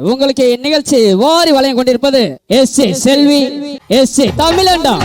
உங்களுக்கு இந்நிகழ்ச்சி வாரி வழங்கிக் கொண்டிருப்பது S A Selvi S A தமிழண்டா.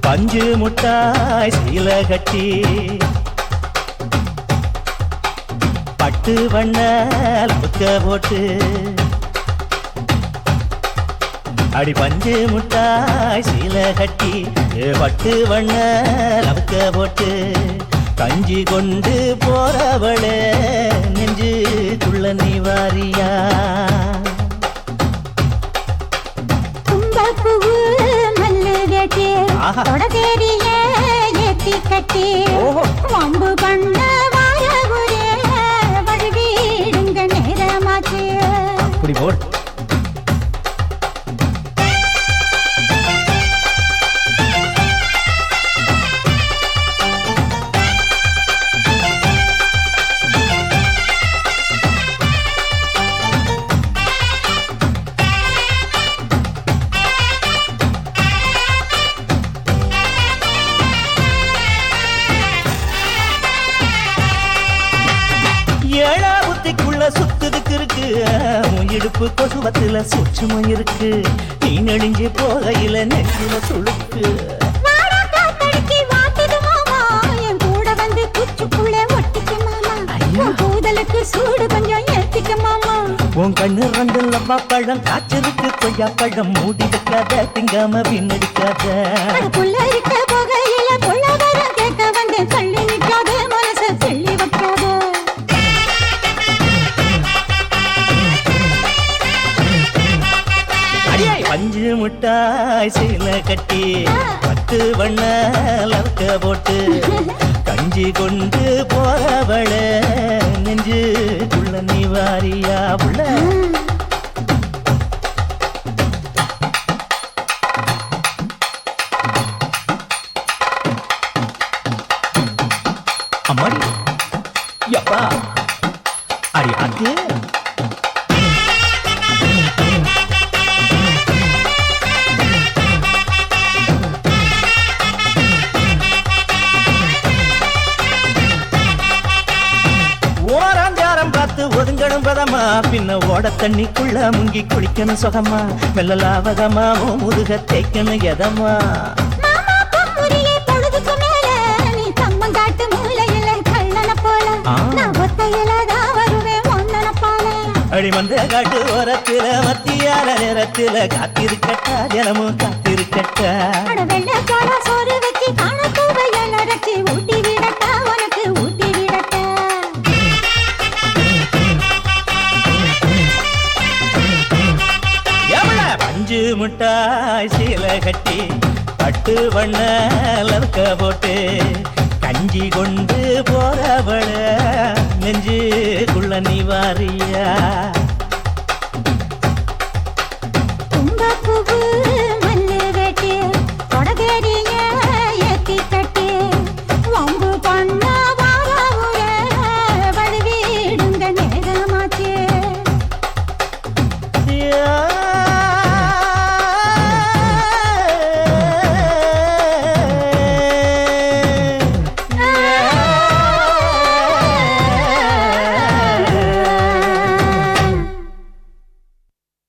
பஞ்சு முட்டாய் சீல கட்டி பட்டு வண்ண புக்க போட்டு அடி பஞ்சு முட்டாய் சீல கட்டி பட்டு வண்ண லவுக்க போட்டு கஞ்சி கொண்டு போறவளே நெஞ்சு துள்ள நீ வாரியா வம்பு பண்ண வழிவிடுங்க நேரமாச்சு. அப்படி போட் ஏழா புத்திக்குள்ள சுத்துதுக்கு இருக்கு இடுப்பு கொசுவத்துல சூட்சமும் இருக்கு நீ நெளிஞ்சு போகையில நெஞ்சில சுழுக்கு சூடு கொஞ்சம் ஏத்திக்க மாமா. உன் கண்ணு ரெண்டு லவ்வா பழம் காய்ச்சலுக்கு கொய்யா பழம் மூடி வைக்காத திங்காம பின்னடிக்காத புள்ள இருக்க போகையில புள்ள வர கேட்க வந்து தள்ளி நிற்காத மனச தள்ளி வைக்காத. பஞ்சு முட்டாய் சீல கட்டி பட்டு வண்ண லவுக்க போட்டு கஞ்சி கொண்டு போறவள நெஞ்சு புள்ள நீ வாரியா புள்ள அம்மாடி யப்பா அடி அது ஒதுங்கணும் பதமா பின்ன ஓட தண்ணிக்குள்ள முங்கி குளிக்கணும் சுகமா வெள்ளலாவதமா முதுக தேய்க்கணும் எதமா அடிமந்த காட்டு ஓரத்துல மத்தியான நேரத்துல காத்திருக்கட்டா தினமும் காத்திருக்கட்டா சோறு வச்சு காண ஊட்டி விடட்டா உனக்கு ஊட்டி விடட்டா. பஞ்சு முட்டாய் சீல கட்டி பட்டு வண்ண லவுக்க போட்டு கஞ்சி கொண்டு போறவள நெஞ்சுக்குள்ள நீ வாரியா